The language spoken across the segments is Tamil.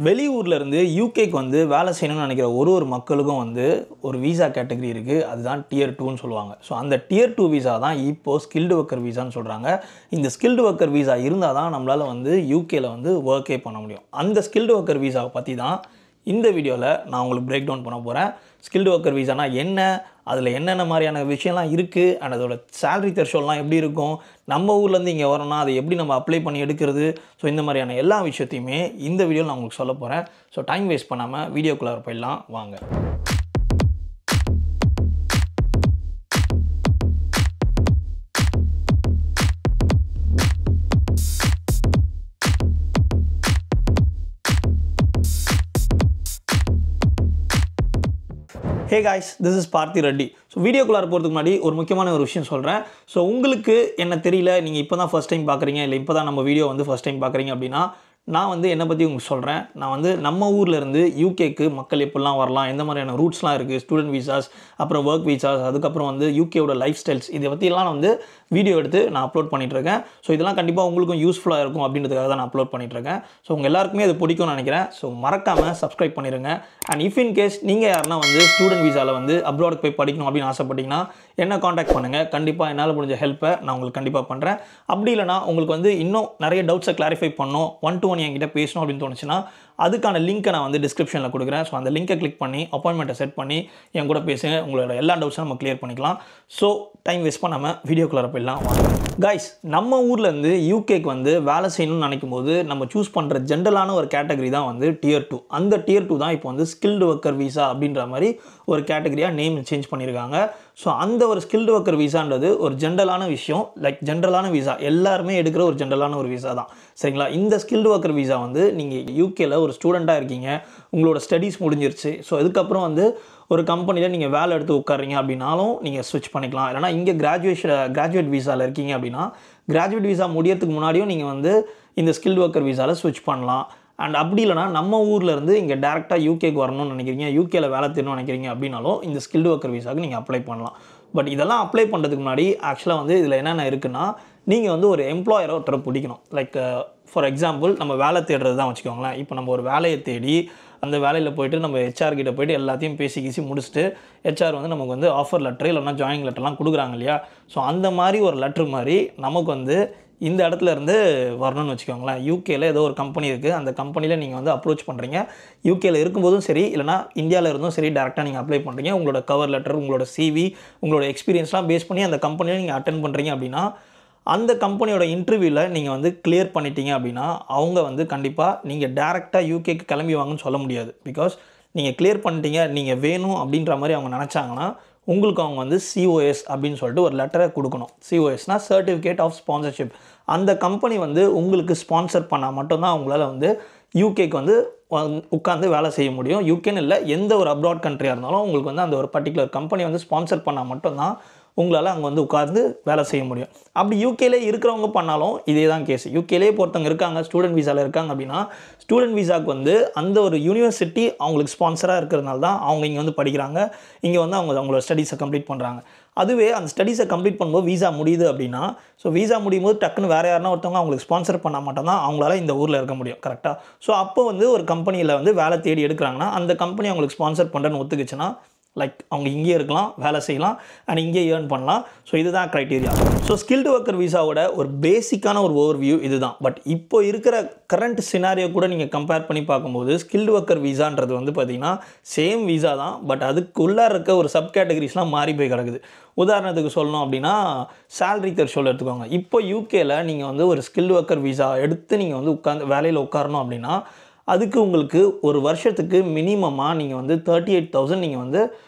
வெளியூர்ல இருந்து யூகேக்கு வந்து வேலை செய்யணும்னு நினைக்கிற ஒரு மக்களுக்கும் வந்து ஒரு விசா கேட்டகரி இருக்குது. அதுதான் டியர் 2ன்னு சொல்லுவாங்க. ஸோ அந்த டியர் 2 விசா தான் இப்போது ஸ்கில்டு ஒர்க்கர் விசான்னு சொல்கிறாங்க. இந்த ஸ்கில்டு ஒர்க்கர் விசா இருந்தால் தான் நம்மளால் வந்து யூகேல வந்து ஒர்க்கே பண்ண முடியும். அந்த ஸ்கில்டு ஒர்க்கர் விசாவை பற்றி தான் இந்த வீடியோவில் நான் உங்களுக்கு பிரேக் டவுன் பண்ண போகிறேன். ஸ்கில்டு ஒர்க்கர் விசானா என்ன, அதில் என்னென்ன மாதிரியான விஷயம்லாம் இருக்குது, அண்ட் அதோட சேலரி த்ரெஷோல்ட்லாம் எப்படி இருக்கும், நம்ம ஊர்லேருந்து இங்கே வரணும்னா அதை எப்படி நம்ம அப்ளை பண்ணி எடுக்கிறது, ஸோ இந்த மாதிரியான எல்லா விஷயத்தையுமே இந்த வீடியோவில் நான் உங்களுக்கு சொல்ல போகிறேன். ஸோ டைம் வேஸ்ட் பண்ணாமல் வீடியோக்குள்ளே போயிடலாம் வாங்க. Hey guys, this is Parthi Reddy. So வீடியோக்குள்ளார போகிறதுக்கு முன்னாடி ஒரு முக்கியமான ஒரு விஷயம் சொல்கிறேன். ஸோ உங்களுக்கு என்ன தெரியல, நீங்கள் இப்போ தான் ஃபஸ்ட் டைம் பார்க்குறீங்க, இல்லை இப்போ தான் நம்ம வீடியோ வந்து ஃபஸ்ட் டைம் பார்க்குறீங்க அப்படின்னா, நான் வந்து என்னை பற்றி உங்களுக்கு சொல்கிறேன். நான் வந்து நம்ம ஊர்லேருந்து யூகேக்கு மக்கள் எப்படிலாம் வரலாம், எந்த மாதிரியான ரூட்ஸ்லாம் இருக்குது, ஸ்டூடெண்ட் விசாஸ், அப்புறம் ஒர்க் விசாஸ், அதுக்கப்புறம் வந்து யூகேவோட லைஃப் ஸ்டைல்ஸ், இதை பற்றிலாம் நான் வந்து வீடியோ எடுத்து நான் அப்லோட் பண்ணிகிட்ருக்கேன். ஸோ இதெல்லாம் கண்டிப்பாக உங்களுக்கும் யூஸ்ஃபுல்லாக இருக்கும் அப்படின்றதுக்காக தான் நான் அப்லோட் பண்ணிகிட்ருக்கேன். ஸோ உங்கள் எல்லாருக்குமே அது பிடிக்கும்னு நினைக்கிறேன். ஸோ மறக்காமல் சப்ஸ்கிரைப் பண்ணிடுங்க. அண்ட் இஃப் இன் கேஸ் நீங்கள் யாருன்னா வந்து ஸ்டூடெண்ட் விசாவில் வந்து அப்ராடுக்கு போய் படிக்கணும் அப்படின்னு ஆசைப்பட்டீங்கன்னா என்ன காண்டாக்ட் பண்ணுங்கள். கண்டிப்பாக என்னால் முடிஞ்ச ஹெல்ப்பை நான் உங்களுக்கு கண்டிப்பாக பண்ணுறேன். அப்படி இல்லைனா உங்களுக்கு வந்து இன்னும் நிறைய டவுட்ஸை கிளாரிஃபை பண்ணணும், 1-to-1 என்கிட்ட பேசணும் அப்படின்னு தோணுச்சுன்னா அதுக்கான லிங்க்கை நான் வந்து டிஸ்கிரிப்ஷனில் கொடுக்குறேன். ஸோ அந்த லிங்கை கிளிக் பண்ணி அப்பாயின்மெண்ட்டை செட் பண்ணி என் கூட பேசுங்க. உங்களோட எல்லா டவுட்ஸும் நம்ம கிளியர் பண்ணிக்கலாம். ஸோ டைம் வேஸ்ட் பண்ணாமல் வீடியோக்குள்ளே போயிடலாம் வாங்க. கைஸ், நம்ம ஊர்லேருந்து யூகேக்கு வந்து வேலை செய்யணும்னு நினைக்கும் போது நம்ம சூஸ் பண்ணுற ஜென்ரலான ஒரு கேட்டகரி தான் வந்து டியர் 2. அந்த டியர் 2 தான் இப்போ வந்து ஸ்கில்டு ஒர்க்கர் விசா அப்படின்ற மாதிரி ஒரு கேட்டகரியாக நேம் சேஞ்ச் பண்ணியிருக்காங்க. ஸோ அந்த ஒரு ஸ்கில்டு ஒர்க்கர் விசான்றது ஒரு ஜென்ரலான விஷயம், லைக் ஜென்ரலான விசா, எல்லாருமே எடுக்கிற ஒரு ஜென்ரலான ஒரு விசா தான், சரிங்களா? இந்த ஸ்கில்டு ஒர்க்கர் விசா வந்து நீங்கள் யூகேல ஒரு ஸ்டூடெண்ட்டாக இருக்கீங்க, உங்களோட ஸ்டடீஸ் முடிஞ்சிருச்சு, ஸோ அதுக்கப்புறம் வந்து ஒரு கம்பெனியில் நீங்கள் வேலை எடுத்து உட்காறீங்க அப்படின்னாலும் நீங்கள் ஸ்விட்ச் பண்ணிக்கலாம். இல்லைனா இங்கே கிராஜுவேட் விசாவில் இருக்கீங்க அப்படின்னா கிராஜுவேட் விசா முடியறதுக்கு முன்னாடியும் நீங்கள் வந்து இந்த ஸ்கில்டு ஒர்க்கர் விசாவில் ஸ்விட்ச் பண்ணலாம். அண்ட் அப்படி இல்லைனா நம்ம ஊரில் இருந்து இங்கே டேரெக்டாக யூகேக்கு வரணும்னு நினைக்கிறீங்க, யூகேல வேலை தேடணும்னு நினைக்கிறீங்க அப்படின்னாலும் இந்த ஸ்கில்டு ஒர்க்கர் விசாவுக்கு நீங்கள் அப்ளை பண்ணலாம். பட் இதெல்லாம் அப்ளை பண்ணுறதுக்கு முன்னாடி ஆக்சுவலாக வந்து இதில் என்னென்ன இருக்குன்னா, நீங்கள் வந்து ஒரு எம்ப்ளாயரை ஒருத்தரை பிடிக்கணும். லைக் ஃபார் எக்ஸாம்பிள் நம்ம வேலை தேடுறது தான் வச்சுக்கோங்களேன். இப்போ நம்ம ஒரு வேலையை தேடி அந்த வேலையில் போய்ட்டு நம்ம ஹெச்ஆர் கிட்ட போய்ட்டு எல்லாத்தையும் பேசி முடிச்சுட்டு ஹெச்ஆர் வந்து நமக்கு வந்து ஆஃபர் லெட்டர் இல்லைனா ஜாயினிங் லெட்டர்லாம் கொடுக்குறாங்க இல்லையா? ஸோ அந்த மாதிரி ஒரு லெட்ரு மாதிரி நமக்கு வந்து இந்த இடத்துல இருந்து வரணும்னு வச்சுக்கோங்களேன். யூகேல ஏதோ ஒரு கம்பெனி இருக்குது, அந்த கம்பெனியில் நீங்கள் வந்து அப்ரோச் பண்ணுறீங்க. யூகேல இருக்கும்போதும் சரி, இல்லைனா இந்தியாவில் இருந்தும் சரி, டேரெக்டாக நீங்கள் அப்ளை பண்ணுறீங்க. உங்களோட கவர் லெட்டர், உங்களோட சிவி, உங்களோட எக்ஸ்பீரியன்ஸ்லாம் பேஸ் பண்ணி அந்த கம்பெனியில் நீங்கள் அட்டென்ட் பண்ணுறீங்க அப்படின்னா அந்த கம்பெனியோட இன்டர்வியூவில் நீங்கள் வந்து கிளியர் பண்ணிட்டீங்க அப்படின்னா அவங்க வந்து கண்டிப்பாக நீங்கள் டேரெக்டாக யூகேக்கு கிளம்பி வாங்கன்னு சொல்ல முடியாது. பிகாஸ் நீங்கள் கிளியர் பண்ணிட்டீங்க, நீங்கள் வேணும் அப்படின்ற மாதிரி அவங்க நினச்சாங்கன்னா உங்களுக்கு அவங்க வந்து சிஓஎஸ் அப்படின்னு சொல்லிட்டு ஒரு லெட்டரை கொடுக்கணும். சிஓஎஸ்னால் சர்டிஃபிகேட் ஆஃப் ஸ்பான்சர்ஷிப். அந்த கம்பெனி வந்து உங்களுக்கு ஸ்பான்சர் பண்ணால் மட்டும்தான் அவங்களால வந்து யூகேக்கு வந்து உட்காந்து வேலை செய்ய முடியும். யூகேன்னு இல்லை, எந்த ஒரு அப்ராட் கண்ட்ரியாக இருந்தாலும் உங்களுக்கு வந்து அந்த ஒரு பர்டிகுலர் கம்பெனி வந்து ஸ்பான்சர் பண்ணால் மட்டும்தான் உங்களால் அங்கே வந்து உட்காந்து வேலை செய்ய முடியும். அப்படி யூகேலே இருக்கிறவங்க பண்ணாலும் இதே தான் கேஸ். யூகேலே ஒருத்தவங்க இருக்காங்க, ஸ்டூடெண்ட் விசாவில் இருக்காங்க அப்படின்னா ஸ்டூடெண்ட் விசாவுக்கு வந்து அந்த ஒரு யூனிவர்சிட்டி அவங்களுக்கு ஸ்பான்சராக இருக்கிறதுனால தான் அவங்க இங்கே வந்து படிக்கிறாங்க, இங்கே வந்து அவங்களோட ஸ்டடீஸை கம்ப்ளீட் பண்ணுறாங்க. அதுவே அந்த ஸ்டடீஸை கம்ப்ளீட் பண்ணும்போது வீசா முடியுது அப்படின்னா, ஸோ வீசா முடியும் போது டக்குன்னு வேறு யாருன்னா ஒருத்தவங்க அவங்களுக்கு ஸ்பான்சர் பண்ணால் மட்டும்தான் அவங்களால இந்த ஊரில் இருக்க முடியும், கரெக்டாக? ஸோ அப்போ வந்து ஒரு கம்பெனியில் வந்து வேலை தேடி எடுக்கிறாங்கன்னா அந்த கம்பெனி அவங்களுக்கு ஸ்பான்சர் பண்ணுறேன்னு ஒத்துக்குச்சுன்னா லைக் அவங்க இங்கே இருக்கலாம், வேலை செய்யலாம், அண்ட் இங்கே ஏர்ன் பண்ணலாம். ஸோ இதுதான் க்ரைட்டீரியா. ஸோ ஸ்கில்டு ஒர்க்கர் விசாவோட ஒரு பேசிக்கான ஒரு ஓவர்வியூ இதுதான். பட் இப்போ இருக்கிற கரண்ட் சினாரியோ கூட நீங்கள் கம்பேர் பண்ணி பார்க்கும்போது ஸ்கில்டு ஒர்க்கர் விசான்றது வந்து பார்த்திங்கன்னா சேம் விசா தான். பட் அதுக்குள்ளே இருக்க ஒரு சப் கேட்டகரிஸ்லாம் மாறி போய் கிடக்குது. உதாரணத்துக்கு சொல்லணும் அப்படின்னா சேலரி த்ரெஷோல்ட் எடுத்துக்கோங்க. இப்போ யூகேல நீங்கள் வந்து ஒரு ஸ்கில்டு ஒர்க்கர் விசா எடுத்து நீங்கள் வந்து வேலையில் உட்காரணும் அப்படின்னா அதுக்கு உங்களுக்கு ஒரு வருஷத்துக்கு மினிமமாக நீங்கள் வந்து 38,000 நீங்கள் வந்து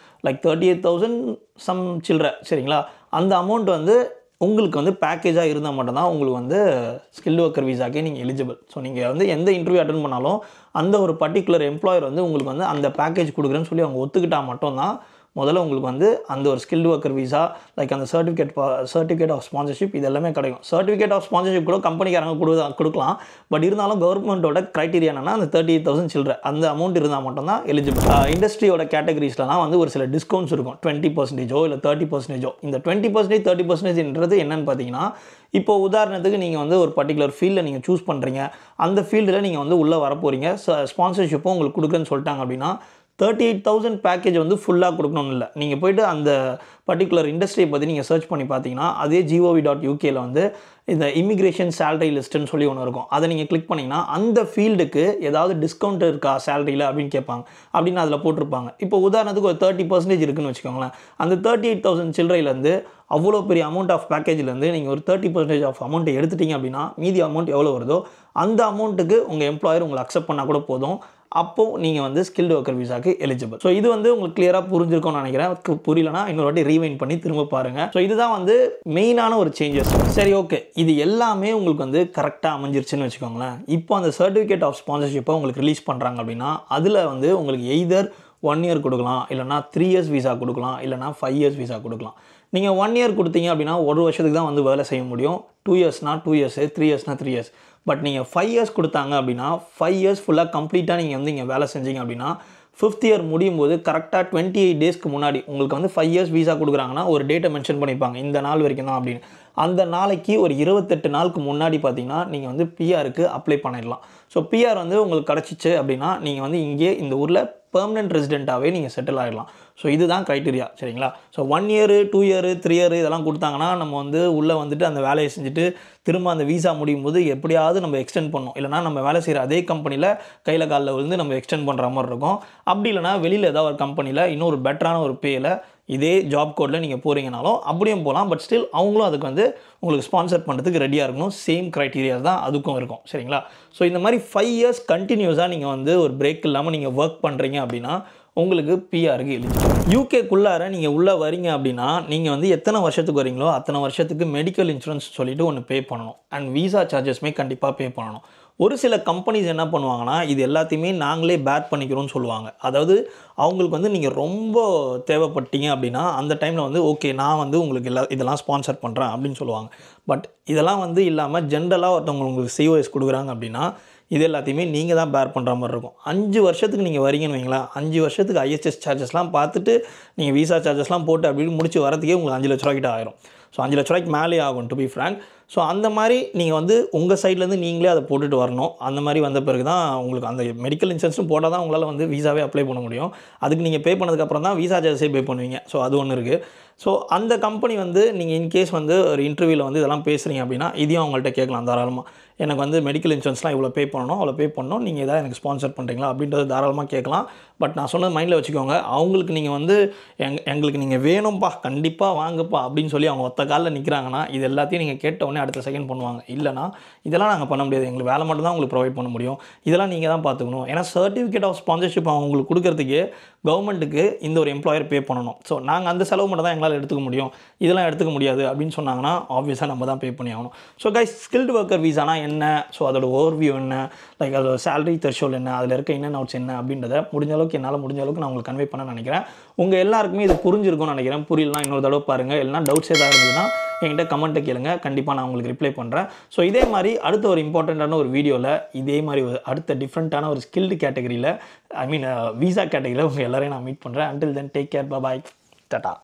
லைக் 38,000 சம் சில்ட்ர, சரிங்களா? அந்த அமௌண்ட் வந்து உங்களுக்கு வந்து பேக்கேஜாக இருந்தால் மட்டும்தான் உங்களுக்கு வந்து ஸ்கில்டு ஒர்க்கர் விசாக்கே நீங்கள் எலிஜிபிள். ஸோ நீங்கள் வந்து எந்த இன்டர்வியூ அட்டன் பண்ணாலும் அந்த ஒரு பர்டிகுலர் எம்ப்ளாயர் வந்து உங்களுக்கு வந்து அந்த பேக்கேஜ் கொடுக்குறேன்னு சொல்லி அவங்க ஒத்துக்கிட்டால் மட்டும்தான் முதல்ல உங்களுக்கு வந்து அந்த ஒரு ஸ்கில்டு ஒர்க்கர் விசா லைக் அந்த சர்டிஃபிகேட் ஆஃப் ஸ்பான்சர்ஷிப் இது எல்லாமே கிடைக்கும். சர்டிஃபிகேட் ஆஃப் ஸ்பான்சர்ஷிப் கூட கம்பெனிக்காரங்க கொடுக்கலாம். பட் இருந்தாலும் கவர்மெண்ட்டோட கிரைட்டீரியா என்னன்னா அந்த 38,000 சில்லற அந்த அமௌண்ட் இருந்தால் மட்டும்தான் எலிஜிபிள். இண்டஸ்ட்ரியோட கேட்டகரிஸ்லாம் வந்து ஒரு சில டிஸ்கவுண்ட்ஸ் இருக்கும். 20% இல்லை 30%. இந்த 20% 30%ன்றது என்னன்னு பார்த்தீங்கன்னா, இப்போ உதாரணத்துக்கு நீங்கள் வந்து ஒரு பர்டிகுலர் ஃபீல்டில் நீங்கள் சூஸ் பண்ணுறீங்க, அந்த ஃபீல்டில் நீங்கள் வந்து உள்ளே வரப்போகிறீங்க, ஸ்பான்சர்ஷிப்பும் உங்களுக்கு கொடுக்குறேன்னு சொல்லிட்டாங்க அப்படின்னா 38,000 பேக்கேஜ் வந்து ஃபுல்லாக கொடுக்கணும்னு இல்லை. நீங்கள் போய்ட்டு அந்த பர்டிகுலர் இண்டஸ்ட்ரியை பற்றி நீங்கள் சர்ச் பண்ணி பார்த்தீங்கன்னா அதே gov.ukல வந்து இந்த இமிக்ரேஷன் சேலரி லிஸ்ட்டுன்னு சொல்லி ஒன்று இருக்கும். அதை நீங்கள் கிளிக் பண்ணிங்கன்னா அந்த ஃபீல்டுக்கு ஏதாவது டிஸ்கவுண்ட் இருக்கா சேலரியில் அப்படின்னு கேட்பாங்க. அப்படின்னு அதில் போட்டிருப்பாங்க. இப்போ உதாரணத்துக்கு ஒரு 30% இருக்குன்னு வச்சுக்கோங்களேன். அந்த 38,000 சில்லறையிலேருந்து அவ்வளோ பெரிய அமௌண்ட் ஆஃப் பேக்கேஜ்லேருந்து நீங்கள் ஒரு 30% ஆஃப் அமௌண்ட்டை எடுத்துட்டீங்க அப்படின்னா மீதி அமௌண்ட் எவ்வளோ வருதோ அந்த அமௌண்ட்டுக்கு உங்கள் எம்ப்ளாயர் உங்களை அக்செப்ட் பண்ணால் கூட போதும். அப்போது நீங்கள் வந்து ஸ்கில்டு ஒர்க்கர் விசாக்கு எலிஜிபிள். ஸோ இது வந்து உங்களுக்கு கிளியராக புரிஞ்சிருக்கும்னு நினைக்கிறேன். புரியலனா இன்னொரு வாட்டி ரீவைண்ட் பண்ணி திரும்ப பாருங்கள். ஸோ இதுதான் வந்து மெயினான ஒரு சேஞ்சஸ். சரி, ஓகே, இது எல்லாமே உங்களுக்கு வந்து கரெக்டாக அமைஞ்சிருச்சுன்னு வச்சுக்கோங்களேன். இப்போ அந்த சர்டிஃபிகேட் ஆஃப் ஸ்பான்சர்ஷிப்பை உங்களுக்கு ரிலீஸ் பண்ணுறாங்க அப்படின்னா அதில் வந்து உங்களுக்கு எய்தர் 1 year கொடுக்கலாம், இல்லைனா 3 years விசா கொடுக்கலாம், இல்லைனா 5 years விசா கொடுக்கலாம். நீங்கள் 1 year கொடுத்தீங்க அப்படின்னா 1 வருஷத்துக்கு தான் வந்து வேலை செய்ய முடியும். 2 yearsனா 2 years, 3 yearsனா 3 years. பட் நீங்கள் 5 years கொடுத்தாங்க அப்படின்னா 5 years ஃபுல்லாக கம்ப்ளீட்டாக நீங்கள் வந்து இங்கே வேலை செஞ்சீங்க அப்படின்னா 5th year முடியும் போது கரெக்டாக 28 daysக்கு முன்னாடி உங்களுக்கு வந்து 5 years விசா கொடுக்குறாங்கன்னா ஒரு டேட்டை மென்ஷன் பண்ணிப்பாங்க, இந்த நாள் வரைக்கும் தான் அப்படின்னு. அந்த நாளைக்கு ஒரு 28 நாளுக்கு முன்னாடி பார்த்தீங்கன்னா நீங்கள் வந்து பிஆருக்கு அப்ளை பண்ணிடலாம். ஸோ பிஆர் வந்து உங்களுக்கு கிடச்சிச்சு அப்படின்னா நீங்கள் வந்து இங்கே இந்த ஊரில் பெர்மனெண்ட் ரெசிடெண்ட்டாகவே நீங்கள் செட்டில் ஆகிடலாம். ஸோ இதுதான் க்ரைட்டீரியா, சரிங்களா? ஸோ 1 year 2 year 3 year இதெல்லாம் கொடுத்தாங்கன்னா நம்ம வந்து உள்ளே வந்துட்டு அந்த வேலையை செஞ்சுட்டு திரும்ப அந்த விசா முடியும் போது எப்படியாவது நம்ம எக்ஸ்டெண்ட் பண்ணணும். இல்லைனா நம்ம வேலை செய்கிற அதே கம்பெனியில் கையில் காலில் விழுந்து நம்ம எக்ஸ்டெண்ட் பண்ணுற மாதிரி இருக்கும். அப்படி இல்லைனா வெளியில் ஏதாவது ஒரு கம்பெனியில் இன்னொரு பெட்டரான ஒரு பேயில் இதே ஜாப் கோடில் நீங்கள் போகிறீங்கனாலும் அப்படியும் போகலாம். பட் ஸ்டில் அவங்களும் அதுக்கு வந்து உங்களுக்கு ஸ்பான்சர் பண்ணுறதுக்கு ரெடியாக இருக்கணும். சேம் க்ரைட்டீரியாஸ் தான் அதுக்கும் இருக்கும், சரிங்களா? ஸோ இந்த மாதிரி 5 years கண்டினியூஸாக நீங்கள் வந்து ஒரு பிரேக் இல்லாமல் நீங்கள் ஒர்க் பண்ணுறீங்க அப்படின்னா உங்களுக்கு பிஆருக்கு எலிஜிபிள். யூகேக்குள்ளார நீங்கள் உள்ளே வரீங்க அப்படின்னா நீங்கள் வந்து எத்தனை வருஷத்துக்கு வரீங்களோ அத்தனை வருஷத்துக்கு மெடிக்கல் இன்சூரன்ஸ் சொல்லிவிட்டு ஒன்று பே பண்ணணும். அண்ட் விசா சார்ஜஸ்மே கண்டிப்பாக பே பண்ணணும். ஒரு சில கம்பெனிஸ் என்ன பண்ணுவாங்கன்னா இது எல்லாத்தையுமே நாங்களே பேர் பண்ணிக்கிறோம்னு சொல்லுவாங்க. அதாவது அவங்களுக்கு வந்து நீங்கள் ரொம்ப தேவைப்பட்டீங்க அப்படின்னா அந்த டைமில் வந்து ஓகே நான் வந்து உங்களுக்கு இதெல்லாம் ஸ்பான்சர் பண்ணுறேன் அப்படின்னு சொல்லுவாங்க. பட் இதெல்லாம் வந்து இல்லாமல் ஜென்ரலாக ஒருத்தவங்க உங்களுக்கு சிஓஎஸ் கொடுக்குறாங்க அப்படின்னா இது எல்லாத்தையுமே நீங்கள் தான் பேர் பண்ணுற மாதிரி இருக்கும். 5 வருஷத்துக்கு நீங்கள் வரீங்கன்னு வைங்களேன், 5 வருஷத்துக்கு ஐஎஸ்எஸ் சார்ஜஸ்லாம் பார்த்துட்டு நீங்கள் விசா சார்ஜஸ்லாம் போட்டு அப்படின்னு முடிச்சு வரதுக்கே உங்களுக்கு 5 லட்ச ரூபாய்க்கிட்ட ஆயிரும். ஸோ 5 லட்ச ரூபாய்க்கு மேலே ஆகும் டு பி ஃப்ராங்க். ஸோ அந்த மாதிரி நீங்கள் வந்து உங்கள் சைட்லேருந்து நீங்களே அதை போட்டுட்டு வரணும். அந்த மாதிரி வந்த பிறகு தான் உங்களுக்கு அந்த மெடிக்கல் இன்சூரன்ஸும் போட்டால் தான் உங்களால் வந்து விசாவே அப்ளை பண்ண முடியும். அதுக்கு நீங்கள் பே பண்ணதுக்கப்புறம் தான் விசா சார்ஜஸே பே பண்ணுவீங்க. ஸோ அது ஒன்று இருக்குது. ஸோ அந்த கம்பெனி வந்து நீங்கள் இன்கேஸ் வந்து ஒரு இன்டர்வியூவில் வந்து இதெல்லாம் பேசுகிறீங்க அப்படின்னா இதையும் அவங்கள்ட்ட கேட்கலாம் தாராளமாக. எனக்கு வந்து மெடிக்கல் இன்சூரன்ஸ்லாம் இவ்வளோ பே பண்ணணும், அவ்வளோ பே பண்ணணும், நீங்கள் எதாவது எனக்கு ஸ்பான்சர் பண்ணுறீங்களா அப்படின்றது தாராளமாக கேட்கலாம். பட் நான் சொன்னது மைண்டில் வச்சுக்கோங்க. அவங்களுக்கு நீங்கள் வந்து எங்களுக்கு நீங்கள் வேணும்ப்பா கண்டிப்பாக வாங்கப்பா அப்படின்னு சொல்லி அவங்க ஒத்த காலில் நிற்கிறாங்கன்னா இது எல்லாத்தையும் நீங்கள் கேட்ட உடனே அடுத்த செகண்ட் பண்ணுவாங்க. இல்லைனா இதெல்லாம் நாங்கள் பண்ண முடியாது, எங்களுக்கு வேலை மட்டும் தான் உங்களுக்கு ப்ரொவைட் பண்ண முடியும், இதெல்லாம் நீங்கள் தான் பார்த்துக்கணும். ஏன்னா சர்டிஃபிகேட் ஆஃப் ஸ்பான்சர்ஷிப் அவங்க உங்களுக்கு கொடுக்கறதுக்கு கவர்மெண்ட்டுக்கு இந்த ஒரு எம்ப்ளாயர் பே பண்ணணும். ஸோ நாங்கள் அந்த செலவு மட்டும் தான் எங்களால் எடுத்துக்க முடியும், இதெல்லாம் எடுத்துக்க முடியாது அப்படின்னு சொன்னாங்கன்னா ஆப்வியஸாக நம்ம தான் பே பண்ணி ஆகணும். ஸோ கைஸ், ஸ்கில்டு ஒர்க்கர் விசானா என்ன, ஸோ அதோட ஓவர்வியூ என்ன, லைக் அதோட சேலரி த்ரெஷோல்ட் என்ன, அதில் இருக்க இன் அண்ட் அவுட்ஸ் என்ன அப்படின்றத என்னால் முடிஞ்ச அளவுக்கு நான் உங்களுக்கு கன்வே பண்ண நினைக்கிறேன். உங்கள் எல்லாருக்குமே இது புரிஞ்சிருக்கும்னு நினைக்கிறேன். புரியலனா இன்னொரு தடவை பாருங்கள். இல்லைனா டவுட்ஸ் ஏதாவது இருந்ததுன்னா என்கிட்ட கமெண்ட்டை கேளுங்க, கண்டிப்பாக நான் உங்களுக்கு ரிப்ளை பண்ணுறேன். ஸோ இதே மாதிரி அடுத்த ஒரு இம்பார்ட்டண்ட்டான ஒரு வீடியோவில் இதே மாதிரி அடுத்த டிஃப்ரெண்ட்டான ஒரு ஸ்கில்டு கேட்டகரியில் விசா கேட்டகரியில் உங்கள் எல்லாரையும் நான் மீட் பண்ணுறேன். அண்டில் தென் டேக் கேர், பாய், டாடா.